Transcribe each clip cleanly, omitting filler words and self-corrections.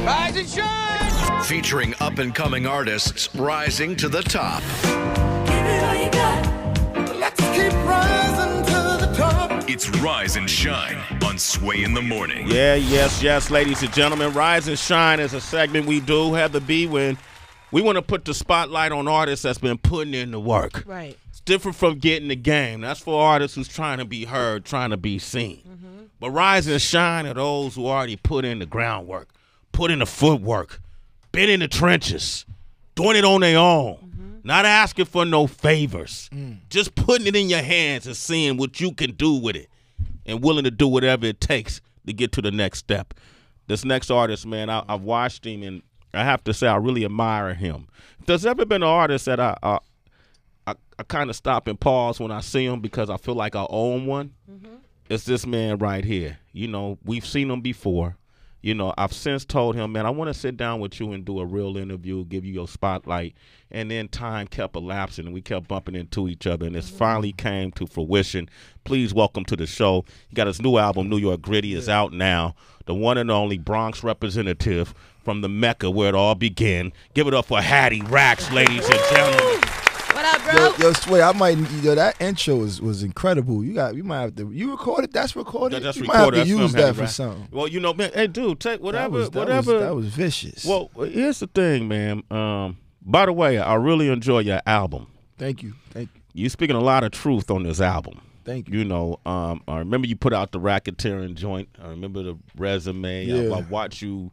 Rise and shine! Featuring up-and-coming artists rising to the top. Give it all you got. Let's keep rising to the top. It's Rise and Shine on Sway in the Morning. Yeah, yes, ladies and gentlemen. Rise and Shine is a segment we do have to be when we want to put the spotlight on artists that's been putting in the work. Right. It's different from getting the game. That's for artists who's trying to be heard, trying to be seen. But Rise and Shine are those who already put in the groundwork, put in the footwork, been in the trenches, doing it on their own, not asking for no favors, just putting it in your hands and seeing what you can do with it and willing to do whatever it takes to get to the next step. This next artist, man, I've watched him, and I have to say I really admire him. If there's ever been an artist that I kind of stop and pause when I see him because I feel like I own one, it's this man right here. You know, we've seen him before. You know, I've since told him, man, I want to sit down with you and do a real interview, give you your spotlight. And then time kept elapsing, and we kept bumping into each other, and it finally came to fruition. Please welcome to the show. He got his new album, New York Gritty, is out now. The one and only Bronx representative from the Mecca where it all began. Give it up for Haddy Racks, ladies and gentlemen. What up, bro? Yo, Sway, I might. That intro was incredible. You might have to. You recorded. That's recorded. That's you recorded. might have to use that for Racks. something. Well, you know, man. Hey, dude, take whatever. That was vicious. Well, here's the thing, man. By the way, I really enjoy your album. Thank you. You speaking a lot of truth on this album. Thank you. You know, I remember you put out the racketeering joint. I remember the resume. Yeah. I watch you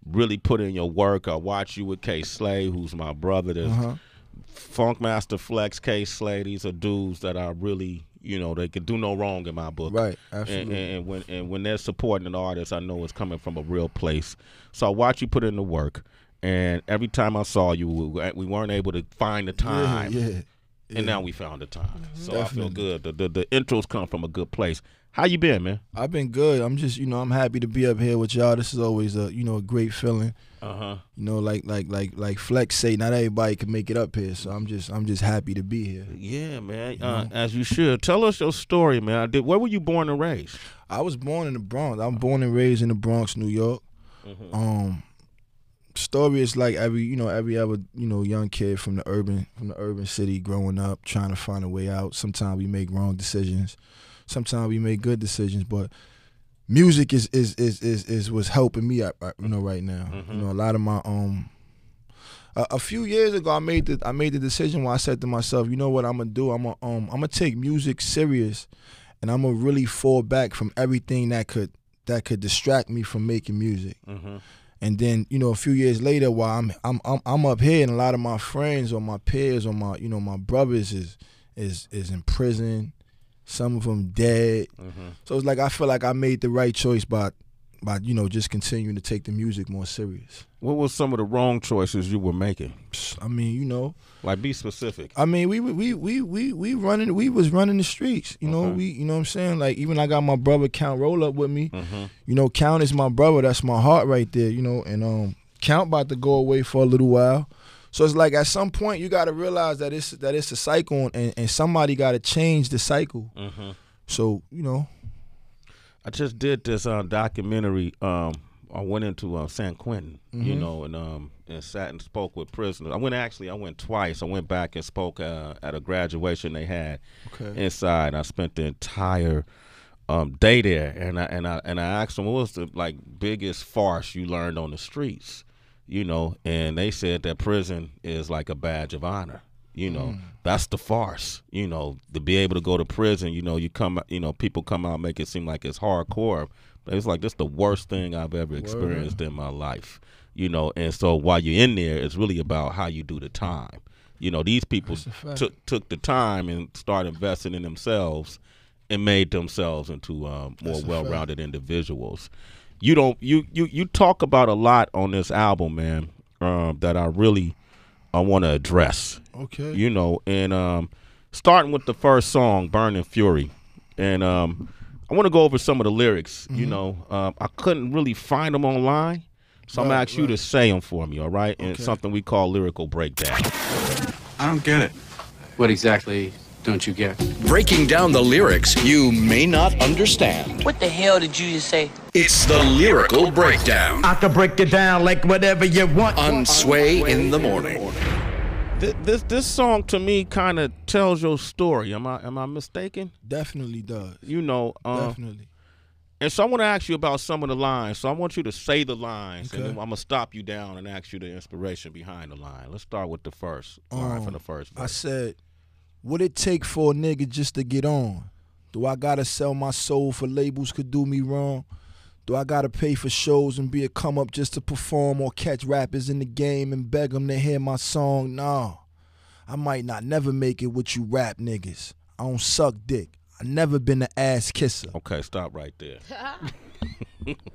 really put in your work. I watch you with K Slay, who's my brother. There's Funkmaster Flex, K Slay. These are dudes that are really, you know, they could do no wrong in my book. Right, absolutely. And when they're supporting an artist, I know it's coming from a real place. So I watch you put in the work, and every time I saw you, we weren't able to find the time. Yeah. And now we found the time. So Definitely. I feel good. The intros come from a good place. How you been, man? I've been good. I'm just, I'm happy to be up here with y'all. This is always a great feeling. Like Flex say, not everybody can make it up here, so I'm just happy to be here. Yeah, man. As you should. Tell us your story, man. Where were you born and raised? I was born in the Bronx. I'm born and raised in the Bronx, New York. Story is like every other young kid from the urban city growing up, trying to find a way out. Sometimes we make wrong decisions, sometimes we make good decisions, but music is what's helping me out, right now. A lot of my a few years ago I made the decision where I said to myself, you know what I'm gonna do? I'm gonna take music serious, and I'm gonna really fall back from everything that could distract me from making music. And then, a few years later, while I'm up here, and a lot of my friends or my peers or my my brothers is in prison, some of them dead. So it's like I feel like I made the right choice by just continuing to take the music more serious. What was some of the wrong choices you were making? I mean, like, be specific. I mean, we was running the streets. We, what I'm saying? Like, even I got my brother Count roll up with me. Count is my brother. That's my heart right there. And Count about to go away for a little while. So it's like at some point you got to realize that it's a cycle, and somebody got to change the cycle. So I just did this documentary. I went into San Quentin, and sat and spoke with prisoners. I went twice. I went back and spoke at a graduation they had inside. I spent the entire day there, and I asked them, what was the biggest farce you learned on the streets? And they said that prison is like a badge of honor. That's the farce. To be able to go to prison, you come, people come out and make it seem like it's hardcore, but it's like this the worst thing I've ever experienced in my life. And so while you're in there, it's really about how you do the time. These people took the time and started investing in themselves and made themselves into more well-rounded individuals. You talk about a lot on this album, man, that I want to address. Okay. And starting with the first song, Burning Fury. And I want to go over some of the lyrics. I couldn't really find them online, so I'm going to ask you to say them for me, all right? And something we call lyrical breakdown. I don't get it. What exactly don't you get? Breaking down the lyrics you may not understand. What the hell did you just say? It's the Lyrical Breakdown I can break it down like whatever you want. on Sway in the Morning. This song to me kind of tells your story. Am I mistaken? Definitely does. You know, Definitely. and so I want to ask you about some of the lines. So I want you to say the lines, and Okay. then I'm gonna stop you down and ask you the inspiration behind the line. Let's start with the first line from the first verse. I said, what it take for a nigga just to get on? Do I gotta sell my soul for labels could do me wrong? Do I gotta pay for shows and be a come up just to perform or catch rappers in the game and beg them to hear my song? Nah, I might not never make it with you rap niggas. I don't suck dick. I never been an ass kisser. Okay, stop right there.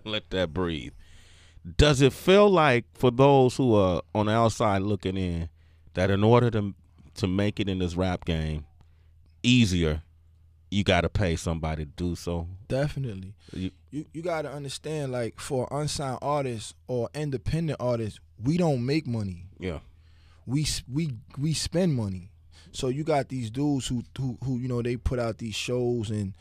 Let that breathe. Does it feel like, for those who are on the outside looking in, that in order to make it in this rap game easier, you got to pay somebody to do so? Definitely. You got to understand, like, for unsigned artists or independent artists, we don't make money. Yeah. We spend money. So you got these dudes who you know, they put out these shows and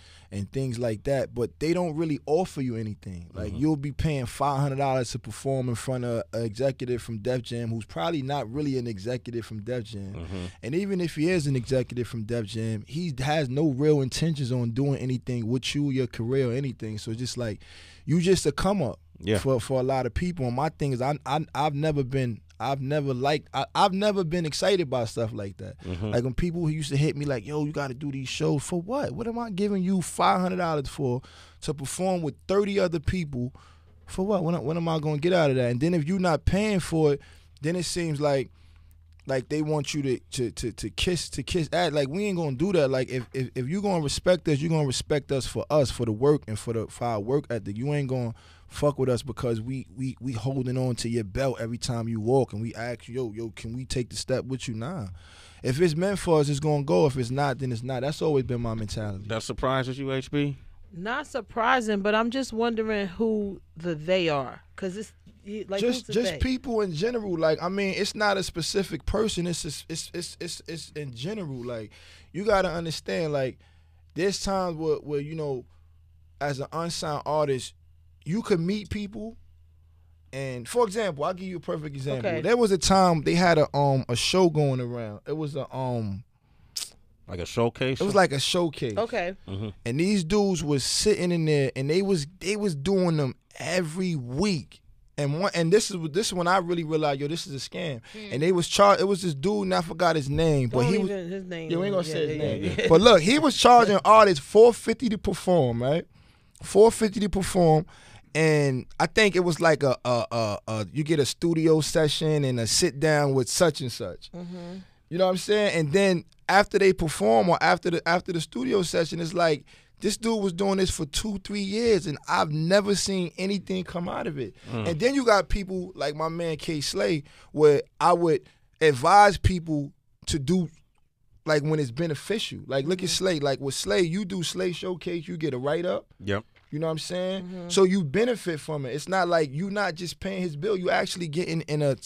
things like that, but they don't really offer you anything. Like, you'll be paying $500 to perform in front of an executive from Def Jam who's probably not really an executive from Def Jam. And even if he is an executive from Def Jam, he has no real intentions on doing anything with you, your career, or anything. So just like, you just a come up for a lot of people. And my thing is, I've never been excited by stuff like that. Like when people who used to hit me like, yo, you got to do these shows for what? What am I giving you $500 for to perform with 30 other people for what? When am I going to get out of that? And then if you're not paying for it, then it seems like they want you to kiss ass. Like, we ain't gonna do that. Like, if you're gonna respect us, you're gonna respect us for the work and for our work ethic. You ain't gonna fuck with us because we holding on to your belt every time you walk and we ask you, yo, can we take the step with you? Nah. If it's meant for us, it's gonna go. If it's not, then it's not. That's always been my mentality. That surprises you, HB? Not surprising, but I'm just wondering who the they are, because it's like, just they? people in general. Like, I mean, it's not a specific person. It's in general. Like, you gotta understand. Like, there's times where you know, as an unsigned artist, you could meet people, and for example, I'll give you a perfect example. Okay. There was a time they had a show going around. It was like a showcase? It was like a showcase. Okay. And these dudes was sitting in there, and they was doing them every week. And this is when I really realized, yo, this is a scam. And they was it was this dude, and I forgot his name, but he was his name. Yeah, we ain't gonna say his name. Yeah. But look, he was charging artists $450 to perform, right? $450 to perform. And I think it was like you get a studio session and a sit down with such and such. You know what I'm saying? And then after they perform or after the studio session, it's like, this dude was doing this for 2-3 years, and I've never seen anything come out of it. And then you got people like my man K Slay, where I would advise people to do, like, when it's beneficial. Like, look at Slay. Like, with Slay, you do Slay Showcase, you get a write-up. Yep. You know what I'm saying? So you benefit from it. It's not like you not just paying his bill. You actually getting in a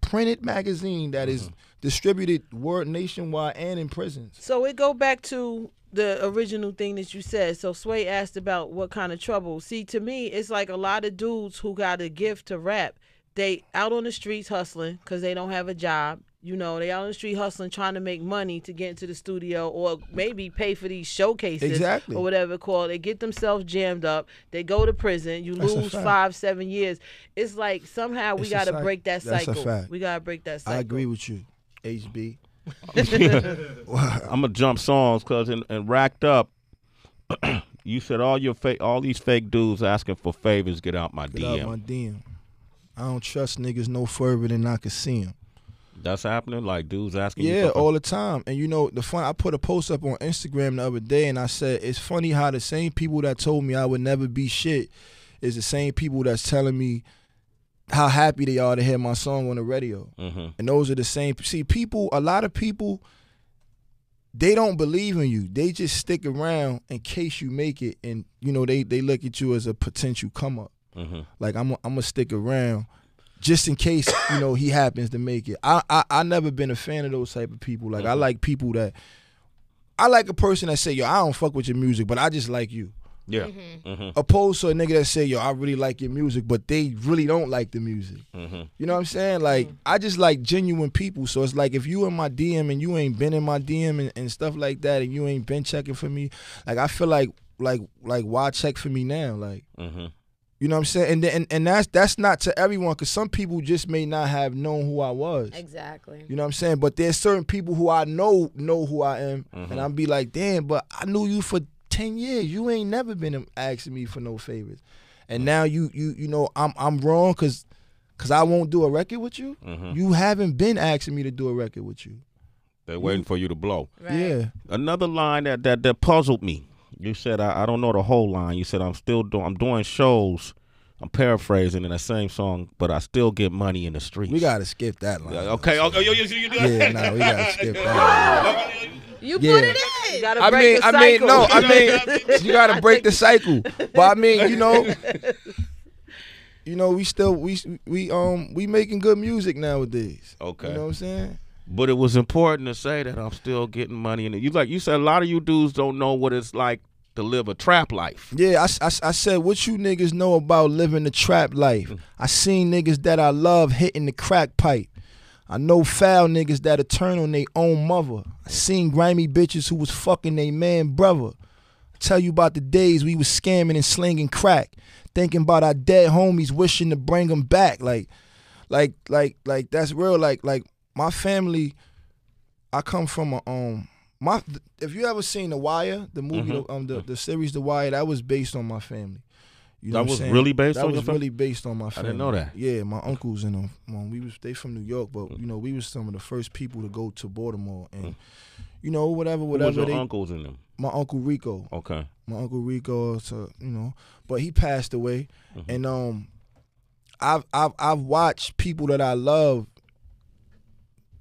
printed magazine that is distributed nationwide and in prisons. So it go back to the original thing that you said. So Sway asked about what kind of trouble. See, to me, it's like a lot of dudes who got a gift to rap. They out on the streets hustling because they don't have a job. You know, they out on the street hustling, trying to make money to get into the studio or maybe pay for these showcases or whatever it's called. They get themselves jammed up. They go to prison. You lose 5-7 years. It's like somehow we got to break that cycle. That's a fact. We got to break that cycle. I agree with you, HB. I'm gonna jump songs because in Racked Up, you said all these fake dudes asking for favors get out my DM. Get out my DM. I don't trust niggas no further than I can see them. That's happening, like dudes asking. Yeah, all the time. And you know, I put a post up on Instagram the other day, and I said it's funny how the same people that told me I would never be shit is the same people that's telling me how happy they are to hear my song on the radio. And those are the same. See, a lot of people, they don't believe in you. They just stick around in case you make it, and you know they look at you as a potential come up. Like, I'm gonna stick around just in case, you know, he happens to make it. I never been a fan of those type of people. Like, I like people that I like a person that say, yo, I don't fuck with your music, but I just like you. Yeah. Opposed to a nigga that say, yo, I really like your music, but they really don't like the music. You know what I'm saying? Like, I just like genuine people. So it's like, if you in my DM and you ain't been in my DM and stuff like that, and you ain't been checking for me, like, I feel like why check for me now? Like, you know what I'm saying? And that's not to everyone, because some people just may not have known who I was. Exactly. You know what I'm saying? But there's certain people who I know who I am, and I'll be like, damn, but I knew you for 10 years. You ain't never been asking me for no favors. And now you know I'm wrong because I won't do a record with you. You haven't been asking me to do a record with you. They're waiting for you to blow. Right. Yeah. Another line that puzzled me. You said I don't know the whole line. You said I'm doing shows. I'm paraphrasing in the same song, but I still get money in the streets. We gotta skip that line. Okay. Oh, you do that? Yeah, no, we gotta skip that line. You Yeah. put it in. You gotta break the cycle. You gotta break the cycle. But I mean, we making good music nowadays. Okay. You know what I'm saying? But it was important to say that I'm still getting money in it. You said a lot of you dudes don't know what it's like to live a trap life. Yeah, I said, what you niggas know about living the trap life? I seen niggas that I love hitting the crack pipe. I know foul niggas that'll turn on their own mother. I seen grimy bitches who was fucking their man brother. I tell you about the days we was scamming and slinging crack, thinking about our dead homies, wishing to bring them back. Like that's real. Like my family, I come from a if you ever seen The Wire, the movie, the series The Wire, that was based on my family. You know That what I'm was saying? really based on That your was family? really based on my family. I didn't know that. Yeah, my uncles and them. They from New York, but we was some of the first people to go to Baltimore, and whatever. Who was your uncles in them? My uncle Rico. Okay. My uncle Rico, but he passed away, and I've watched people that I love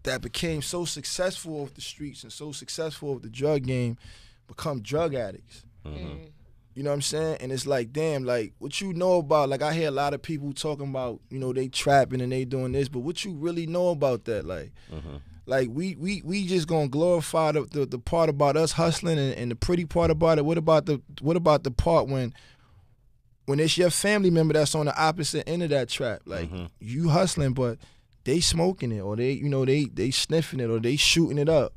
that became so successful off the streets and so successful off the drug game become drug addicts. You know what I'm saying? And it's like, damn, like, what you know about, like, I hear a lot of people talking about, they trapping and they doing this, but what you really know about that? Like, we just gonna glorify the part about us hustling and the pretty part about it. What about the part when it's your family member that's on the opposite end of that trap? Like, you hustling, but they smoking it, or they sniffing it, or they shooting it up.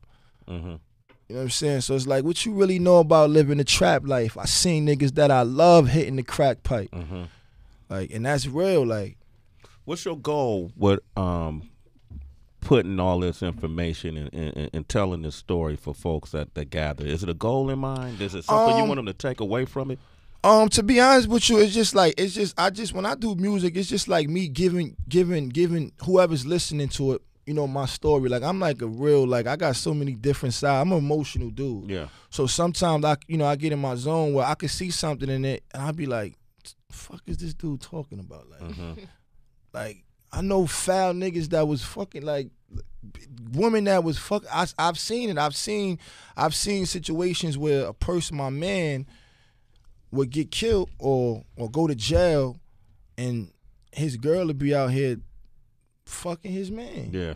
You know what I'm saying? So it's like, what you really know about living the trap life? I seen niggas that I love hitting the crack pipe. Like, and that's real. Like, what's your goal with putting all this information and telling this story for folks that gather? Is it a goal in mind? Is it something you want them to take away from it? To be honest with you, when I do music, it's just like me giving whoever's listening to it, my story. Like, I'm like a real, like, I got so many different sides. I'm an emotional dude. Yeah. So sometimes I get in my zone where I could see something in it and I'll be like, the fuck is this dude talking about? Like, like, I know foul niggas that was fucking, like, women that was fucking, I've seen it. I've seen situations where a person, my man, would get killed or go to jail, and his girl would be out here fucking his man. Yeah.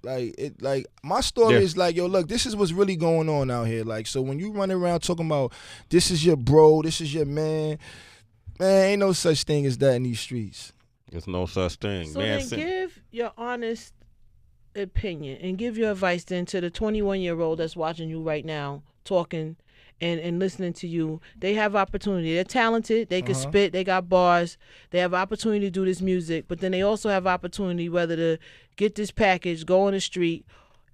Like my story is like, yo, look, this is what's really going on out here. Like, so when you run around talking about this is your bro, this is your man, ain't no such thing as that in these streets. There's no such thing. So man, then give your honest opinion and give your advice then to the 21-year-old that's watching you right now, talking and listening to you. They have opportunity. They're talented. They can spit. They got bars. They have opportunity to do this music, but then they also have opportunity whether to get this package, go on the street,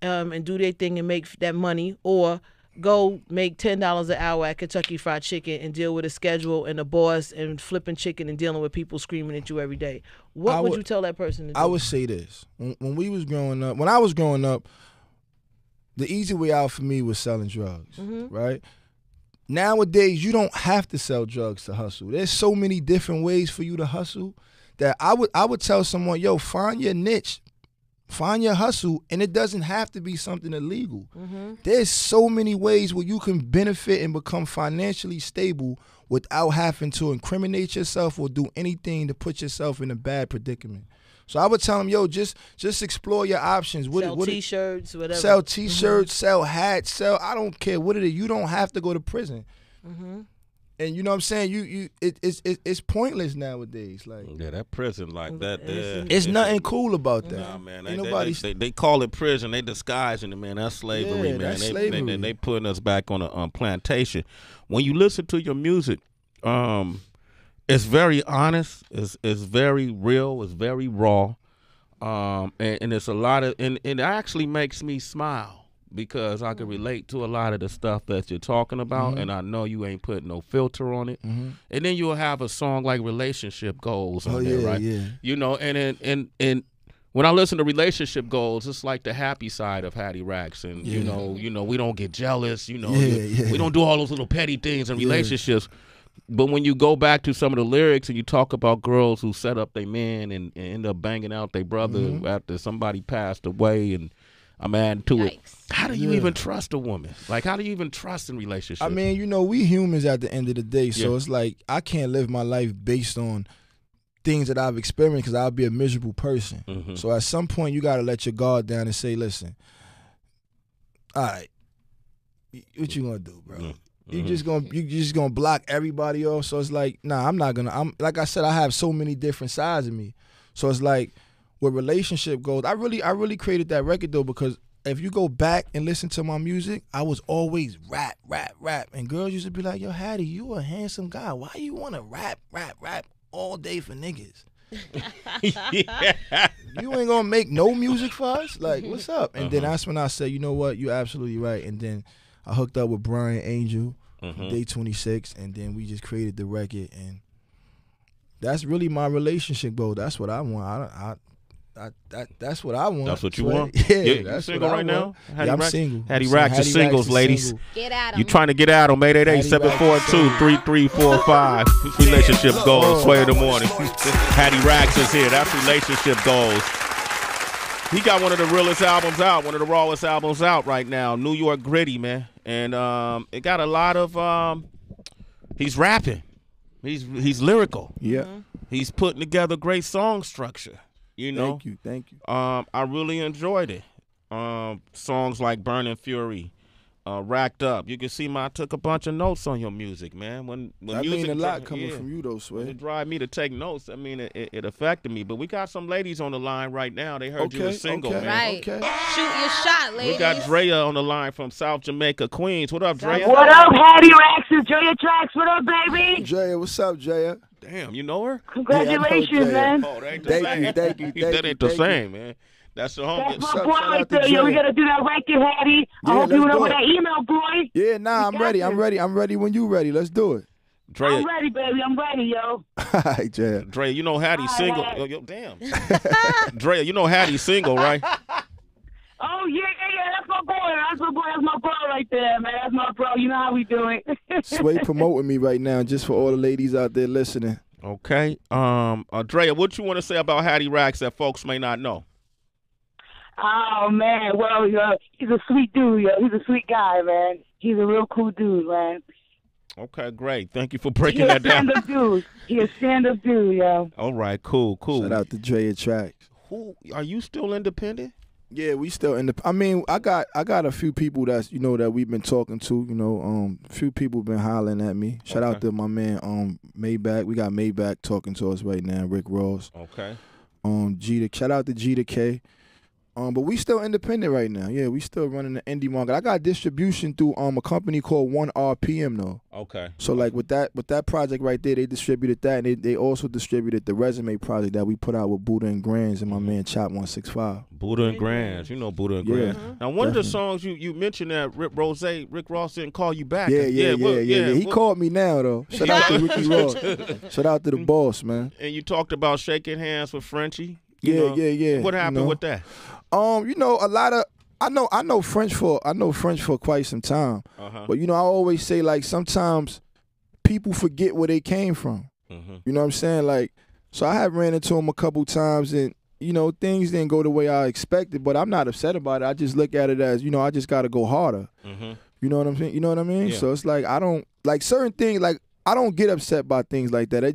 and do their thing and make that money, or go make $10 an hour at Kentucky Fried Chicken and deal with a schedule and a boss and flipping chicken and dealing with people screaming at you every day. What would you tell that person to do? I would say this. When I was growing up, the easy way out for me was selling drugs, right? Nowadays, you don't have to sell drugs to hustle. There's so many different ways for you to hustle that I would tell someone, yo, find your niche, find your hustle, and it doesn't have to be something illegal. There's so many ways where you can benefit and become financially stable without having to incriminate yourself or do anything to put yourself in a bad predicament. So I would tell them, yo, just explore your options. Sell T-shirts, whatever. Sell T-shirts, sell hats, I don't care what it is. You don't have to go to prison. And you know what I'm saying? It's pointless nowadays. Like, yeah, that prison like that. it's nothing cool about that. Nah, man. They call it prison. They disguising it, man. That's slavery, man. That's slavery. They putting us back on a plantation. When you listen to your music, it's very honest. It's very real. It's very raw. And it's a lot of, and it actually makes me smile. Because I can relate to a lot of the stuff that you're talking about, and I know you ain't putting no filter on it. And then you'll have a song like Relationship Goals on there, right? Yeah. You know, and when I listen to Relationship Goals, it's like the happy side of Haddy Racks, and you know, we don't get jealous. You know, we don't do all those little petty things in relationships. But when you go back to some of the lyrics and you talk about girls who set up their man and end up banging out their brother after somebody passed away, and I'm adding to it. How do you even trust a woman? Like, how do you even trust in relationships? I mean, you know, we humans at the end of the day, so it's like I can't live my life based on things that I've experienced because I'll be a miserable person. So at some point, you got to let your guard down and say, listen, all right, what you gonna do, bro? You just gonna block everybody off. So it's like, nah, I'm not gonna. I'm like I said, I have so many different sides of me. So it's like, with Relationship Goals, I really created that record though, because if you go back and listen to my music, I was always rap, and girls used to be like, yo, Hattie, you a handsome guy. Why you want to rap all day for niggas? You ain't gonna make no music for us? Like, what's up? And then that's when I said, you know what, you're absolutely right. And then I hooked up with Brian Angel, Day 26, and then we just created the record, and that's really my relationship goal. That's what I want. That's what I want. That's what you want? Yeah, that's you single right now? I'm single. Haddy Racks is singles, ladies. Single. Get at 'em. You trying to get at them, 888-742-3345. Relationship Goals, Sway in the morning. Haddy Racks is here. That's Relationship Goals. He got one of the realest albums out, one of the rawest albums out right now, New York Gritty, man. And it got a lot of, he's rapping. He's lyrical. Yeah. He's putting together great song structure. You know, thank you. I really enjoyed it. Songs like Burning Fury, Racked Up. You can see I took a bunch of notes on your music, man. When that music mean a lot coming from you though, Sway. It drive me to take notes. I mean, it affected me. But we got some ladies on the line right now. They heard you were single, man. Right. Shoot your shot, ladies. We got Drea on the line from South Jamaica, Queens. What up, Drea? What up, Haddy Racks and Drea Tracks? What up, baby? Drea, what's up, Drea? Damn, you know her? Congratulations, man. Oh, that ain't the Thank same. you. That ain't the same, man. That's the home. That's my boy right there. Yo, we gotta do that record, Hattie. I hope you know that email, boy. Yeah, nah, I'm ready. I'm ready when you ready. Let's do it. Drea. I'm ready, baby. I'm ready, yo. All right, Drea. Drea, you know Hattie's single. Yo, damn. Drea, you know Hattie's single, right? Oh, yeah. That's my boy. That's my bro right there, man. That's my bro. You know how we do it. Sway promoting me right now, just for all the ladies out there listening. Okay. Drea, what you want to say about Haddy Racks that folks may not know? Oh, man. Well, he's a sweet dude, yo. He's a sweet guy, man. He's a real cool dude, man. Okay, great. Thank you for breaking that down. He's a stand-up dude, yo. All right, cool. Shout out to Drea Tracks. Who are you still independent? Yeah, we still I mean, I got a few people that's that we've been talking to. A few people been hollering at me. Shout out to my man Maybach. We got Maybach talking to us right now. Rick Ross. Okay. Shout out to G to K. But we still independent right now. Yeah, we still running the indie market. I got distribution through a company called 1RPM though. Okay. So like with that project right there, they distributed that, and they also distributed the Resume project that we put out with Buddha and Grands and my man Chop 165. Buddha and Grands, you know Buddha and Grands. Now one of the songs you mentioned that Rick Ross didn't call you back. Yeah. He called me now though. Shout out to Ricky Ross. Shout out to the boss, man. And you talked about shaking hands with Frenchie. Yeah. What happened with that? A lot of I know French for quite some time. But I always say like sometimes people forget where they came from. You know what I'm saying? Like, so I have ran into him a couple times and things didn't go the way I expected, but I'm not upset about it. I just look at it as, I just gotta go harder. You know what I'm saying? You know what I mean? Yeah. So it's like I don't like certain things, like I don't get upset by things like that.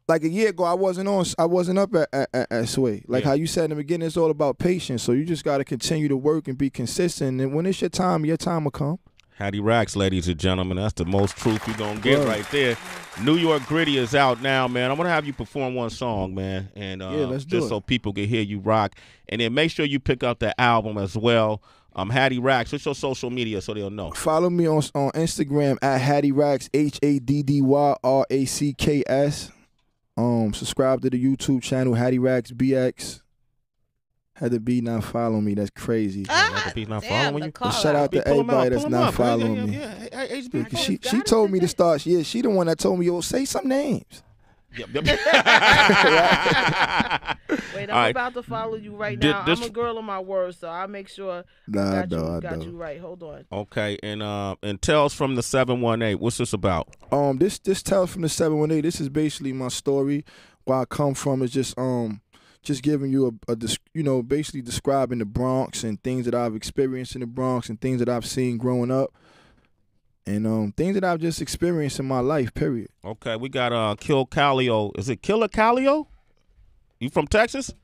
like a year ago, I wasn't up at Sway. Like how you said in the beginning, it's all about patience. So you just got to continue to work and be consistent. And when it's your time will come. Haddy Racks, ladies and gentlemen. That's the most truth you're going to get right there. New York Gritty is out now, man. I'm going to have you perform one song, man. And let's do just it. so people can hear you rock. And then make sure you pick up the album as well. Haddy Racks, what's your social media so they'll know? Follow me on Instagram at Haddy Racks, HADDYRACKS. Subscribe to the YouTube channel Haddy Racks BX. Had the B not follow me. That's crazy. Had the B not following you? Shout out to everybody that's not following me. She told me to start. Yeah, she the one that told me, yo, say some names. Yep. Wait, I'm about to follow you right now. I'm a girl of my word, so I'll make sure I got you right. Hold on. Okay, and Tales from the 718. What's this about? This Tales from the 718. This is basically my story. Where I come from is just giving you basically describing the Bronx and things that I've experienced in the Bronx and things that I've seen growing up. And things that I've just experienced in my life, period. Okay, we got Kill Callio. Is it Killer Callio? You from Texas?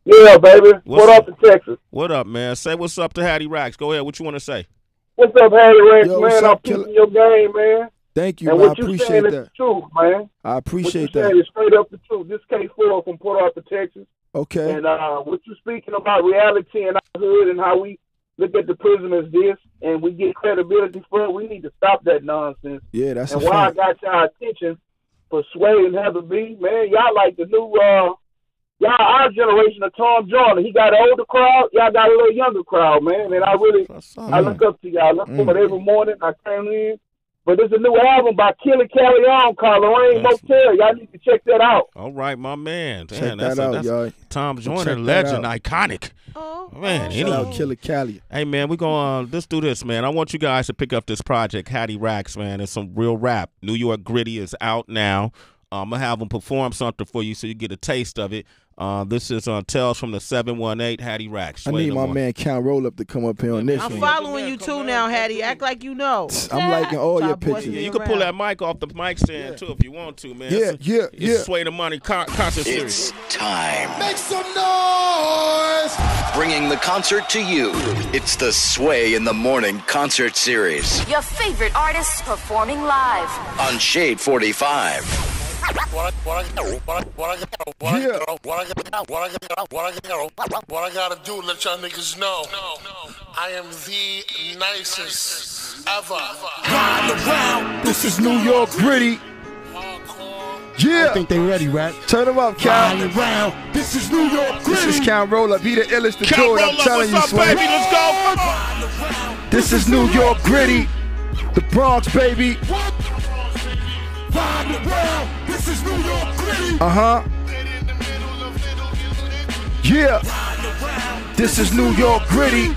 Yeah, baby. What up to Texas? What up, man? Say what's up to Haddy Racks. Go ahead. What you want to say? What's up, Haddy Racks, man? I'm keeping your game, man. Thank you, and man. What I you appreciate saying that. is the truth, man. I appreciate what you saying is straight up the truth. This K4 from Port Arthur, Texas. Okay. And what you speaking about reality in our hood and how we look at the prisoners this and we get credibility for it, we need to stop that nonsense. Yeah, that's and a why fact. I got y'all attention for Sway and Heather B, man, y'all like the new y'all our generation of Tom Jordan. He got an older crowd, y'all got a little younger crowd, man. And I really I look up to y'all. I look for it every morning. I turn in. But there's a new album by Killer Calloway called Lorraine Motel. Y'all need to check that out. All right, my man. Check that out, y'all. Tom Jordan, legend, iconic. Man, shout out Killer Cali. Hey, man, we're going to let's do this, man. I want you guys to pick up this project, Haddy Racks, man. It's some real rap. New York Gritty is out now. I'm going to have them perform something for you so you get a taste of it. This is Tales from the 718, Haddy Racks. I need my man Count Roll Up to come up here on this I'm one. following you too now, Hattie. Act like you know. I'm liking all your pictures. Yeah, you can pull that mic off the mic stand too if you want to, man. Yeah. Sway the Money concert It's series. time. Make some noise! Bringing the concert to you. It's the Sway in the Morning concert series Your favorite artists performing live. on Shade 45. What I gotta do, let y'all niggas know, I am the nicest ever. Riding around, this is New York Gritty. Yeah. I think they ready, right? Turn them up, Cal. Riding around, this is New York Gritty. This is Count Roll Up. He the illest to do it, I'm telling you, What's up, Sway. baby? Let's go. This is New York Gritty. The Bronx, baby. Riding around, this is New York Gritty. Yeah. This is New York Gritty.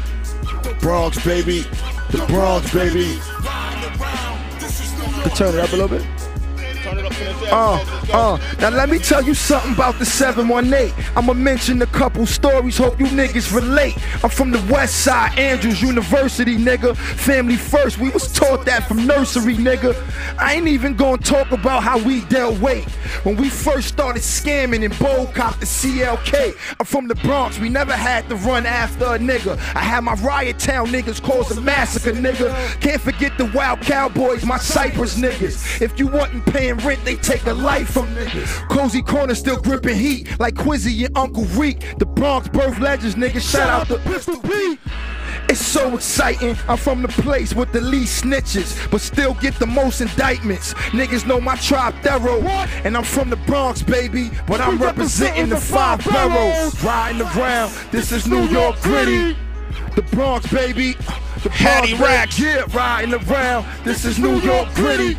Bronx, baby. The Bronx, baby. Could turn it up a little bit. Now let me tell you something about the 718. I'ma mention a couple stories, hope you niggas relate. I'm from the West Side, Andrews University, nigga. Family first, we was taught that from nursery, nigga. I ain't even gonna talk about how we dealt weight when we first started scamming and bold cop the CLK. I'm from the Bronx, we never had to run after a nigga. I had my Riot Town niggas cause a massacre, nigga. Can't forget the Wild Cowboys, my Cypress niggas. If you wasn't paying rent, they take a life from niggas. Cozy Corner still gripping heat like Quizzy and Uncle Reek. The Bronx birth legends, niggas. Shout out to Pistol P. It's so exciting. I'm from the place with the least snitches, but still get the most indictments. Niggas know my tribe thorough, and I'm from the Bronx, baby, but I'm representing the 5 boroughs. Riding around, this is New York Gritty. The Bronx, baby. The Haddy Racks. Yeah, riding around, this is New York Gritty.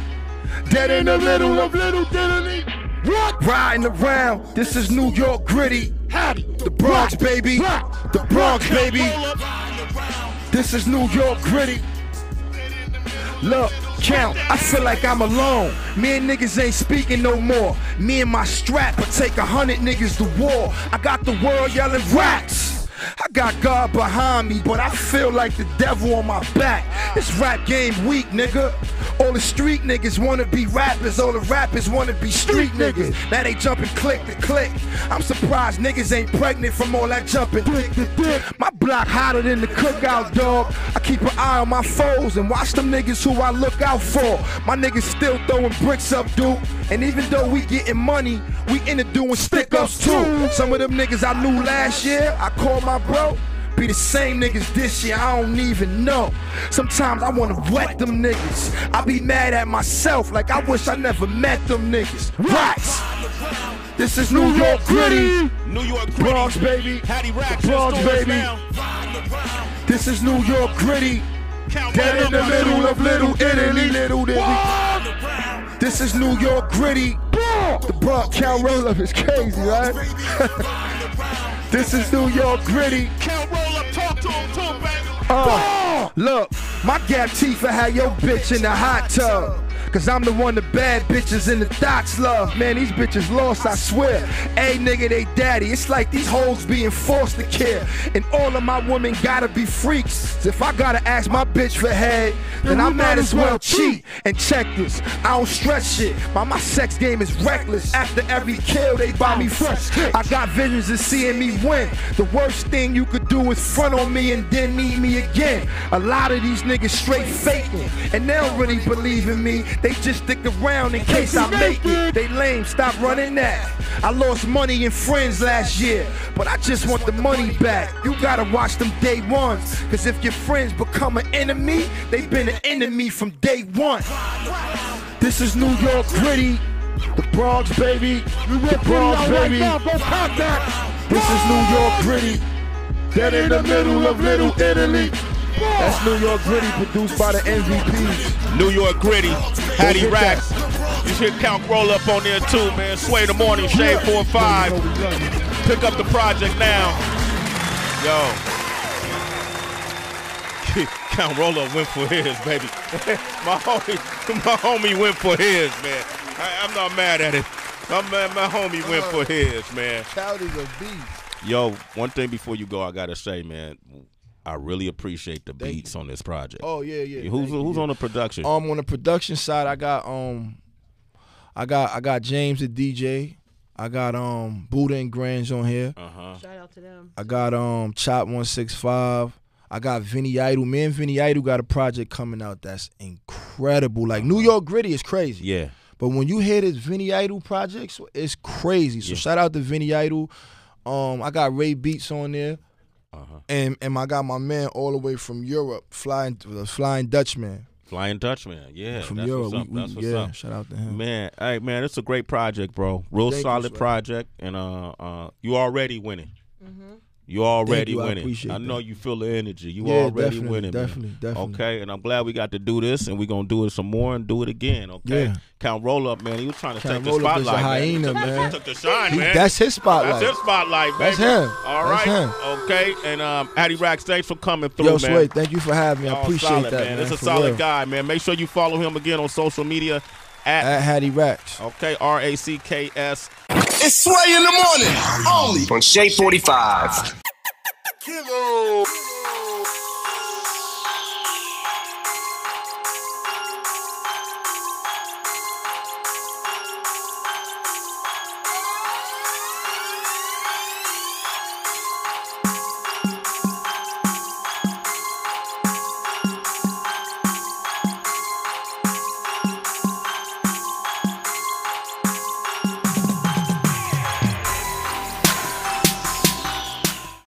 Dead in the middle of Little Italy. What? Riding around, this is New York Gritty. The Bronx, baby. The Bronx, baby. This is New York Gritty. Look, Count, I feel like I'm alone. Me and niggas ain't speaking no more. Me and my strap, but take 100 niggas to war. I got the world yelling racks. I got God behind me, but I feel like the devil on my back. It's rap game week, nigga. All the street niggas wanna be rappers, all the rappers wanna be street niggas. Now they jumping click to click. I'm surprised niggas ain't pregnant from all that jumping. My block hotter than the cookout, dog. I keep an eye on my foes and watch them niggas who I look out for. My niggas still throwing bricks up, dude. And even though we getting money, we into doing stick-ups too. Some of them niggas I knew last year, I call my bro, be the same niggas this year, I don't even know. Sometimes I wanna wet them niggas. I be mad at myself like I wish I never met them niggas. Racks! This is New York gritty. New York gritty. Bronx, baby. Haddy Racks. Bronx, baby. This is New York gritty. Dead in the middle of Little Italy, Little Italy. This is New York gritty. The Bronx count roll up is crazy, right? This is New York gritty. Count roll up, talk to him too, baby. Look, my gap teeth will have your bitch in the hot tub. Cause I'm the one the bad bitches in the dots love. Man, these bitches lost, I swear. Hey nigga, they daddy. It's like these hoes being forced to care. And all of my women gotta be freaks. If I gotta ask my bitch for head, then I might as well cheat. And check this, I don't stress shit. My sex game is reckless. After every kill, they buy me fresh. I got visions of seeing me win. The worst thing you could do is front on me and then need me again. A lot of these niggas straight faking, and they don't really believe in me. They just stick around in case I make it. They lame, stop running that. I lost money and friends last year, but I just want the money back. You gotta watch them day ones, cause if your friends become an enemy, they've been an enemy from day one. This is New York gritty. The Bronx, baby. The Bronx, baby. This is New York gritty. Dead in the middle of Little Italy. That's New York gritty, produced by the MVPs. New York gritty, Haddy Racks. You should count roll up on there too, man. Sway in the morning, Shade 4-5. Pick up the project now. Yo. Count roll up went for his, baby. my homie went for his, man. I'm not mad at it. My homie went for his, man. Child is a beast. Yo, one thing before you go, I gotta say, man, I really appreciate the beats on this project. Oh yeah. Who's on the production? On the production side, I got James the DJ. I got Buddha and Grange on here. Shout out to them. I got Chop 165. I got Vinny Idol. Me and Vinny Idol got a project coming out that's incredible. Like New York gritty is crazy. Yeah. But when you hear this Vinny Idol project, it's crazy. So shout out to Vinny Idol. I got Ray Beats on there. And I got my man all the way from Europe, Flying Dutchman. Flying Dutchman, yeah. From that's Europe. What's up. That's what's up. Shout out to him. Man, hey man, it's a great project, bro. Real solid project, and you already winning. You already winning. I know you feel the energy. You already winning. Definitely. Okay, and I'm glad we got to do this, and we're gonna do it some more and do it again. Okay. Yeah. Count roll up, man. He was trying to take the Roll Up is a spotlight, hyena, man. He took the shine, man. That's his spotlight. That's his spotlight, baby. That's him. All That's right. him. Okay. And Haddy Racks, thanks for coming through, Yo, man. Sway, thank you for having me. I appreciate solid, that, man. man. It's a for solid real. guy, man. Make sure you follow him again on social media at Haddy Racks. Okay, RACKS. It's Sway in the morning, only on Shade 45. Kilo.